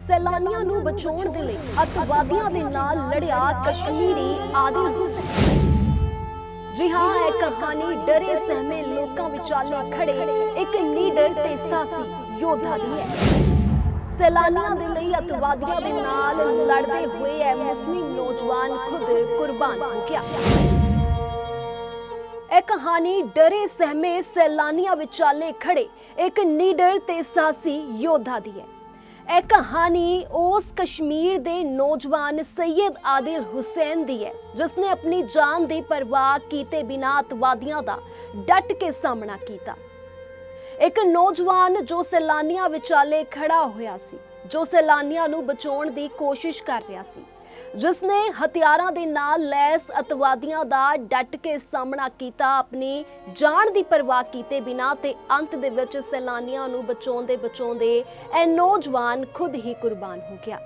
ਸੈਲਾਨੀਆਂ ਨੂੰ ਬਚਾਉਣ ਦੇ ਲਈ ਅੱਤਵਾਦੀਆਂ ਦੇ ਨਾਲ ਲੜਿਆ ਕਸ਼ਮੀਰੀ ਆਦਿਲ ਹੁਸੈਨ। ਜੀ ਹਾਂ, ਇਹ ਕਹਾਣੀ ਡਰੇ ਸਹਿਮੇ ਲੋਕਾਂ ਵਿਚਾਲੇ ਖੜੇ ਇੱਕ ਨੀਡਰ ਤੇ ਸਾਹਸੀ ਯੋਧਾ ਦੀ ਹੈ। ਸੈਲਾਨੀਆਂ ਦੇ ਲਈ ਅੱਤਵਾਦੀਆਂ ਦੇ ਨਾਲ ਲੜਦੇ ਹੋਏ ਇਹ ਮੁਸਲਿਮ ਨੌਜਵਾਨ ਖੁਦ ਕੁਰਬਾਨ ਹੋ ਗਿਆ। ਇਹ ਕਹਾਣੀ ਡਰੇ ਸਹਿਮੇ ਸੈਲਾਨੀਆਂ ਵਿਚਾਲੇ ਖੜੇ ਇੱਕ ਨੀਡਰ ਤੇ ਸਾਹਸੀ ਯੋਧਾ ਦੀ ਹੈ। ਇਹ ਕਹਾਣੀ ਉਸ ਕਸ਼ਮੀਰ ਦੇ ਨੌਜਵਾਨ ਸੈयद ਆਦਿਲ ਹੁਸੈਨ ਦੀ ਹੈ, ਜਿਸ ਨੇ ਆਪਣੀ ਜਾਨ ਦੀ ਪਰਵਾਹ ਕੀਤੇ ਬਿਨਾਂ ਅੱਤਵਾਦੀਆਂ ਦਾ ਡਟ ਕੇ ਸਾਹਮਣਾ ਕੀਤਾ। ਇੱਕ ਨੌਜਵਾਨ ਜੋ ਸੈਲਾਨੀਆਂ ਵਿਚਾਲੇ ਖੜਾ ਹੋਇਆ ਸੀ, ਜੋ ਸੈਲਾਨੀਆਂ ਨੂੰ ਬਚਾਉਣ ਦੀ ਕੋਸ਼ਿਸ਼ ਕਰ ਰਿਹਾ ਸੀ, ਜਿਸ ਨੇ ਹਥਿਆਰਾਂ ਦੇ ਨਾਲ ਲੈਸ ਅੱਤਵਾਦੀਆਂ ਦਾ ਡਟ ਕੇ ਸਾਹਮਣਾ ਕੀਤਾ, ਆਪਣੀ ਜਾਨ ਦੀ ਪਰਵਾਹ ਕੀਤੇ ਬਿਨਾਂ, ਤੇ ਅੰਤ ਦੇ ਵਿੱਚ ਸੈਲਾਨੀਆਂ ਨੂੰ ਬਚਾਉਂਦੇ ਇਹ ਨੌਜਵਾਨ ਖੁਦ ਹੀ ਕੁਰਬਾਨ ਹੋ ਗਿਆ।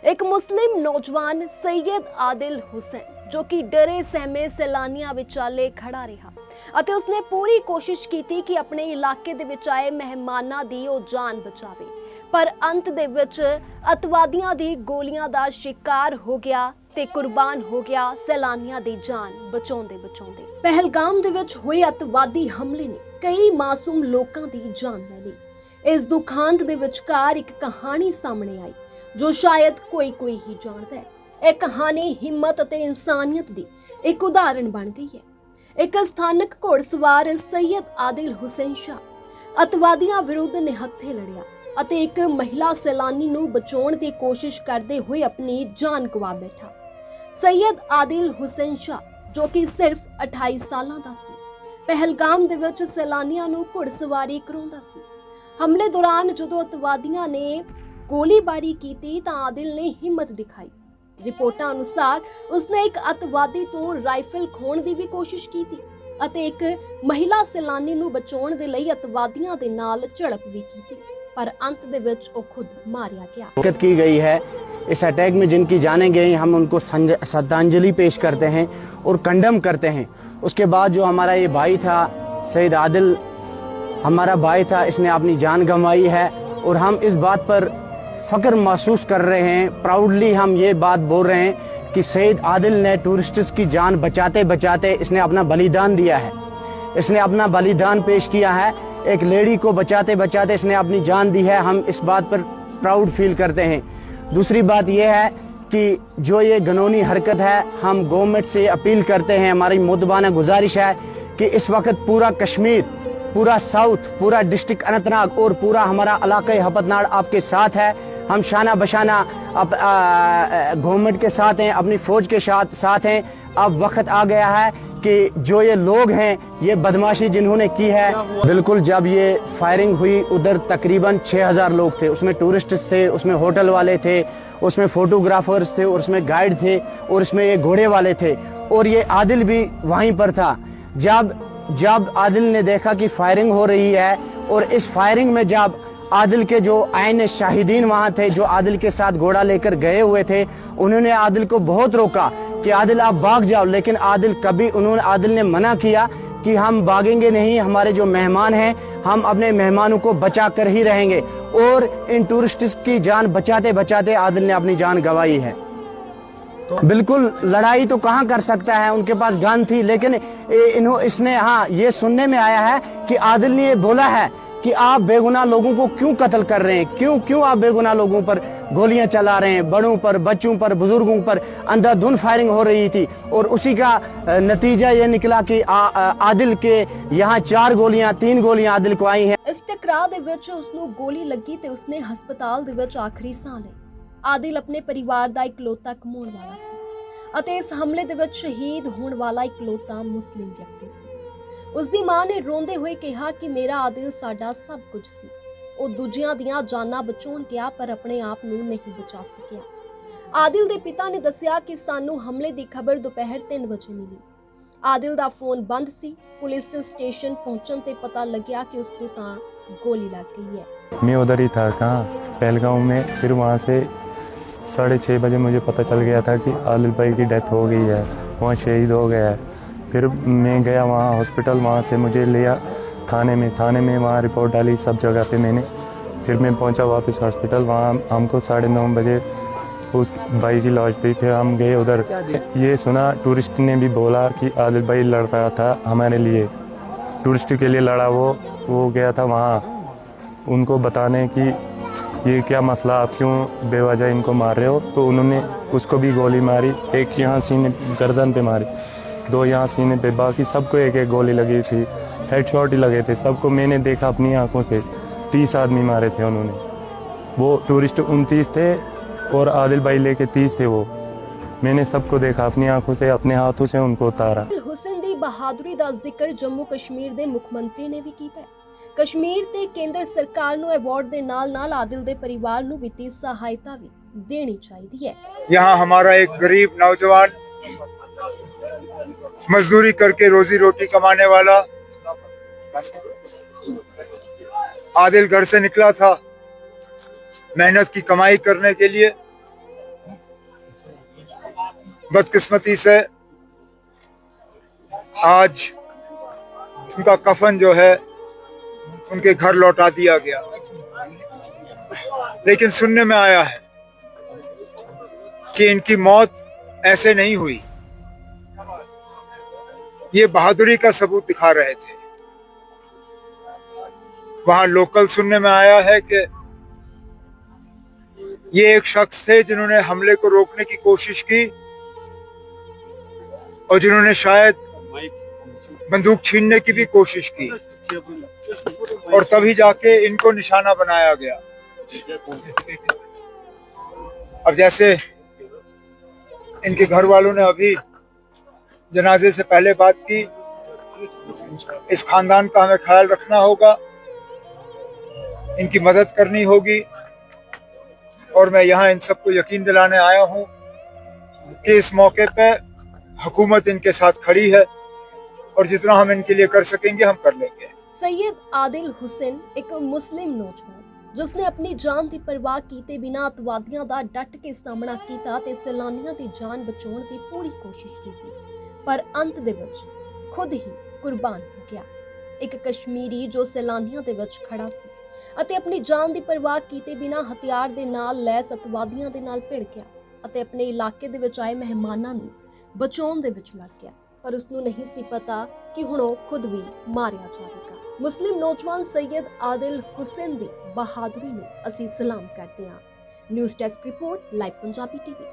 ਇੱਕ ਮੁਸਲਿਮ ਨੌਜਵਾਨ ਸੈयद ਆਦਿਲ ਹੁਸੈਨ, ਜੋ ਕਿ ਡਰੇ ਸਹਿਮੇ ਸੈਲਾਨੀਆਂ ਵਿਚਾਲੇ ਖੜਾ ਰਿਹਾ ਅਤੇ ਉਸਨੇ ਪੂਰੀ ਕੋਸ਼ਿਸ਼ ਕੀਤੀ ਕਿ ਆਪਣੇ ਇਲਾਕੇ ਦੇ ਵਿੱਚ ਆਏ ਮਹਿਮਾਨਾਂ ਦੀ ਉਹ ਜਾਨ ਬਚਾਵੇ, ਪਰ ਅੰਤ ਦੇ ਵਿੱਚ ਅੱਤਵਾਦੀਆਂ ਦੀ ਗੋਲੀਆਂ ਦਾ ਸ਼ਿਕਾਰ ਹੋ ਗਿਆ ਤੇ ਕੁਰਬਾਨ ਹੋ ਗਿਆ ਸੈਲਾਨੀਆਂ ਦੀ ਜਾਨ ਬਚਾਉਂਦੇ। ਪਹਿਲਗਾਮ ਦੇ ਵਿੱਚ ਹੋਏ ਅੱਤਵਾਦੀ ਹਮਲੇ ਨੇ ਕਈ ਮਾਸੂਮ ਲੋਕਾਂ ਦੀ ਜਾਨ ਲੈ ਲਈ। ਇਸ ਦੁਖਾਂਤ ਦੇ ਵਿਚਕਾਰ ਇੱਕ ਕਹਾਣੀ ਸਾਹਮਣੇ ਆਈ ਜੋ ਸ਼ਾਇਦ ਕੋਈ ਹੀ ਜਾਣਦਾ ਹੈ। ਇਹ ਕਹਾਣੀ ਹਿੰਮਤ ਅਤੇ ਇਨਸਾਨੀਅਤ ਦੀ ਇੱਕ ਉਦਾਹਰਣ ਬਣ ਗਈ ਹੈ। ਇੱਕ ਸਥਾਨਕ ਘੋੜਸਵਾਰ ਸੈयद ਆਦਿਲ ਹੁਸੈਨ ਸ਼ਾਹ ਅੱਤਵਾਦੀਆਂ ਵਿਰੁੱਧ ਨਿਹੱਥੇ ਲੜਿਆ ਅਤੇ ਇੱਕ ਮਹਿਲਾ ਸੈਲਾਨੀ ਨੂੰ ਬਚਾਉਣ ਦੀ ਕੋਸ਼ਿਸ਼ ਕਰਦੇ ਹੋਏ ਆਪਣੀ ਜਾਨ ਗਵਾ ਬੈਠਾ। ਸੈयद ਆਦਿਲ ਹੁਸੈਨ ਸ਼ਾਹ, ਜੋ ਕਿ ਸਿਰਫ 28 ਸਾਲਾਂ ਦਾ ਸੀ, ਪਹਿਲਗਾਮ ਦੇ ਵਿੱਚ ਸੈਲਾਨੀਆਂ ਨੂੰ ਘੁੜਸਵਾਰੀ ਕਰਾਉਂਦਾ ਸੀ। ਹਮਲੇ ਦੌਰਾਨ ਜਦੋਂ ਅੱਤਵਾਦੀਆਂ ਨੇ ਗੋਲੀਬਾਰੀ ਕੀਤੀ ਤਾਂ ਆਦਿਲ ਨੇ ਹਿੰਮਤ ਦਿਖਾਈ। ਰਿਪੋਰਟਾਂ ਅਨੁਸਾਰ ਉਸਨੇ ਇੱਕ ਅੱਤਵਾਦੀ ਤੋਂ ਰਾਈਫਲ ਖੋਹਣ ਦੀ ਵੀ ਕੋਸ਼ਿਸ਼ ਕੀਤੀ ਅਤੇ ਇੱਕ ਮਹਿਲਾ ਸੈਲਾਨੀ ਨੂੰ ਬਚਾਉਣ ਦੇ ਲਈ ਅੱਤਵਾਦੀਆਂ ਦੇ ਨਾਲ ਝੜਪ ਵੀ ਕੀਤੀ, पर अंत दे विच वो खुद मारिया गया। हरकत की गई है इस अटैक में जिनकी जानें गई, हम उनको श्रद्धांजलि पेश करते हैं और कंडम करते हैं। उसके बाद जो हमारा ये भाई था सैयद आदिल, हमारा भाई था, इसने अपनी जान गंवाई है और हम इस बात पर फ़ख्र महसूस कर रहे हैं। प्राउडली हम ये बात बोल रहे हैं कि सैयद आदिल ने टूरिस्ट्स की जान बचाते बचाते इसने अपना बलिदान दिया है, इसने अपना बलिदान पेश किया है। एक लेडी को बचाते बचाते इसने अपनी जान दी है। हम इस बात पर प्राउड फील करते हैं। दूसरी बात यह है कि जो ये घिनौनी हरकत है, हम गवर्नमेंट से अपील करते हैं, हमारी मुद्दबाना गुजारिश है कि इस वक्त पूरा कश्मीर, पूरा साउथ, पूरा डिस्ट्रिक्ट अनंतनाग और पूरा हमारा इलाका हपतनाड़ आपके साथ है। हम शाना बशाना गवर्नमेंट के साथ हैं, अपनी फ़ौज के साथ हैं। अब वक्त आ गया है कि जो ये लोग हैं, ये बदमाशी जिन्होंने की है, बिल्कुल जब ये फायरिंग हुई उधर तकरीबन 6000 लोग थे, उसमें टूरिस्ट्स थे, उसमें होटल वाले थे, उसमें फ़ोटोग्राफर्स थे और उसमें गाइड थे और उसमें ये घोड़े वाले थे और ये आदिल भी वहीं पर था। जब आदिल ने देखा कि फायरिंग हो रही है और इस फायरिंग में जब आदिल के जो आईने शाहिदीन वहाँ थे, जो आदिल के साथ घोड़ा लेकर गए हुए थे, उन्होंने आदिल को बहुत रोका कि आदिल आप भाग जाओ, लेकिन आदिल ने मना किया कि हम भागेंगे नहीं, हमारे जो मेहमान हैं हम अपने मेहमानों को बचा कर ही रहेंगे। और इन टूरिस्ट्स की जान बचाते बचाते आदिल ने अपनी जान गंवाई है। बिल्कुल लड़ाई तो कहाँ कर सकता है, उनके पास गन थी, लेकिन इसने हाँ ये सुनने में आया है कि आदिल ने ये बोला है कि आप बेगुनाह लोगों को क्यों कत्ल कर रहे हैं, क्यों आप बेगुनाह लोगों पर गोलियां चला रहे हैं, बड़ों पर, बच्चों पर, बुजुर्गों पर अंधाधुंध फायरिंग हो रही थी। और उसी का नतीजा ये निकला कि आदिल के यहाँ 3 गोलियां आदिल को आई हैं। इस टकराव ਦੇ ਵਿੱਚ ਉਸ ਨੂੰ ਗੋਲੀ ਲੱਗੀ ਤੇ ਉਸਨੇ ਹਸਪਤਾਲ ਦੇ ਵਿੱਚ ਆਖਰੀ ਸਾਹ ਲਈ। ਆਦਿਲ ਆਪਣੇ ਪਰਿਵਾਰ ਦਾ ਇਕਲੌਤਾ ਕਮਾਉਣ ਵਾਲਾ ਸੀ ਅਤੇ ਇਸ ਹਮਲੇ ਦੇ ਵਿੱਚ ਸ਼ਹੀਦ ਹੋਣ ਵਾਲਾ ਇਕਲੌਤਾ ਮੁਸਲਿਮ ਵਿਅਕਤੀ ਸੀ। ਉਸ ਦੀ ਮਾਂ ਨੇ ਰੋਂਦੇ ਹੋਏ ਕਿਹਾ ਕਿ ਮੇਰਾ ਆਦਿਲ ਸਾਡਾ ਸਭ ਕੁਝ ਸੀ। ਉਹ ਦੂਜਿਆਂ ਦੀਆਂ ਜਾਨਾਂ ਬਚਾਉਣ ਗਿਆ ਪਰ ਆਪਣੇ ਆਪ ਨੂੰ ਨਹੀਂ ਬਚਾ ਸਕਿਆ। ਆਦਿਲ ਦੇ ਪਿਤਾ ਨੇ ਦੱਸਿਆ ਕਿ ਸਾਨੂੰ ਹਮਲੇ ਦੀ ਖਬਰ ਦੁਪਹਿਰ 3 ਵਜੇ ਮਿਲੀ। ਆਦਿਲ ਦਾ ਫੋਨ ਬੰਦ ਸੀ। ਪੁਲਿਸ स्टेशन पहुंचने ते पता लग्या कि उसको तां गोली लग गई है। मैं उधर ही था कहाँ पहलगांव में। फिर वहाँ से 6:30 बजे मुझे पता चल गया था कि आदिल भाई की डेथ हो गई है, वहाँ शहीद हो गया है। फिर मैं गया वहाँ हॉस्पिटल, वहाँ से मुझे लिया थाने में वहाँ रिपोर्ट डाली सब जगह पे मैंने। फिर मैं पहुंचा वापस हॉस्पिटल। वहाँ हमको 9:30 बजे उस भाई की लॉज पे फिर हम गए उधर। ये सुना टूरिस्ट ने भी बोला कि आदिल भाई लड़ रहा था हमारे लिए, टूरिस्ट के लिए लड़ा। वो गया था वहाँ उनको बताने कि ये क्या मसला, आप क्यों बेवजह इनको मार रहे हो। तो उन्होंने उसको भी गोली मारी, एक यहाँ सीने गर्दन पे मारी, 2 यहाँ सीने पे, बाकी सबको एक एक गोली लगी थी, हेडशॉट ही लगे थे सबको। मैंने देखा अपनी आंखों से, 30 आदमी मारे थे उन्होंने। वो टूरिस्ट 29 थे और आदिल भाई लेके 30 थे। वो मैंने सबको देखा अपनी आंखों से, अपने हाथों से उनको उतारा। ਹੁਸੈਨ ਦੀ ਬਹਾਦਰੀ ਦਾ ਜ਼ਿਕਰ ਜੰਮੂ ਕਸ਼ਮੀਰ ਦੇ ਮੁੱਖ ਮੰਤਰੀ ਨੇ ਵੀ ਕੀਤਾ ਹੈ। ਕਸ਼ਮੀਰ ਤੇ ਕੇਂਦਰ ਸਰਕਾਰ ਨੂੰ ਅਵਾਰਡ ਦੇ ਨਾਲ-ਨਾਲ ਆਦਿਲ ਦੇ ਪਰਿਵਾਰ ਨੂੰ ਵਿੱਤੀ ਸਹਾਇਤਾ ਵੀ ਦੇਣੀ ਚਾਹੀਦੀ ਹੈ। यहाँ हमारा एक गरीब नौजवान मजदूरी करके रोजी रोटी कमाने वाला आदिल घर से निकला था मेहनत की कमाई करने के लिए। बदकिस्मती से आज उनका कफन जो है उनके घर लौटा दिया गया। लेकिन सुनने में आया है कि इनकी मौत ऐसे नहीं हुई, ये बहादुरी का सबूत दिखा रहे थे। वहां लोकल सुनने में आया है कि ये एक शख्स थे जिन्होंने हमले को रोकने की कोशिश की और जिन्होंने शायद बंदूक छीनने की भी कोशिश की, और तभी जाके इनको निशाना बनाया गया। अब जैसे इनके घर वालों ने अभी जनाजे से पहले बात की, इस खानदान का हमें ख्याल रखना होगा, इनकी मदद करनी होगी। और मैं यहाँ इन सबको यकीन दिलाने आया हूँ कि इस मौके पे हुकूमत इनके साथ खड़ी है और जितना हम इनके लिए कर सकेंगे हम कर लेंगे। ਸੈਯਦ ਆਦਿਲ ਹੁਸੈਨ ਇੱਕ ਮੁਸਲਿਮ ਨੌਜਵਾਨ ਜਿਸਨੇ ਆਪਣੀ ਜਾਨ ਦੀ ਪਰਵਾਹ ਕੀਤੇ ਬਿਨਾਂ ਅਤਵਾਦੀਆਂ ਦਾ ਡਟ ਕੇ ਸਾਹਮਣਾ ਕੀਤਾ ਤੇ ਸੈਲਾਨੀਆਂ ਦੀ ਜਾਨ ਬਚਾਉਣ ਦੀ ਪੂਰੀ ਕੋਸ਼ਿਸ਼ ਕੀਤੀ, ਪਰ ਅੰਤ ਦੇ ਵਿੱਚ ਖੁਦ ਹੀ ਕੁਰਬਾਨ ਹੋ ਗਿਆ। ਇੱਕ ਕਸ਼ਮੀਰੀ ਜੋ ਸੈਲਾਨੀਆਂ ਦੇ ਵਿੱਚ ਖੜਾ ਸੀ ਅਤੇ ਆਪਣੀ ਜਾਨ ਦੀ ਪਰਵਾਹ ਕੀਤੇ ਬਿਨਾਂ ਹਥਿਆਰ ਦੇ ਨਾਲ ਲੈਸ ਅਤਵਾਦੀਆਂ ਦੇ ਨਾਲ ਭਿੜ ਗਿਆ ਅਤੇ ਆਪਣੇ ਇਲਾਕੇ ਦੇ ਵਿੱਚ ਆਏ ਮਹਿਮਾਨਾਂ ਨੂੰ ਬਚਾਉਣ ਦੇ ਵਿੱਚ ਲੱਗ ਗਿਆ, ਪਰ ਉਸਨੂੰ ਨਹੀਂ ਸੀ ਪਤਾ ਕਿ ਹੁਣ ਉਹ ਖੁਦ ਵੀ ਮਾਰਿਆ ਜਾਵੇਗਾ। ਮੁਸਲਿਮ ਨੌਜਵਾਨ ਸੈਯਦ ਆਦਿਲ ਹੁਸੈਨ ਦੀ ਬਹਾਦਰੀ ਨੂੰ ਅਸੀਂ ਸਲਾਮ ਕਰਦੇ ਹਾਂ। News desk report, live Punjabi TV.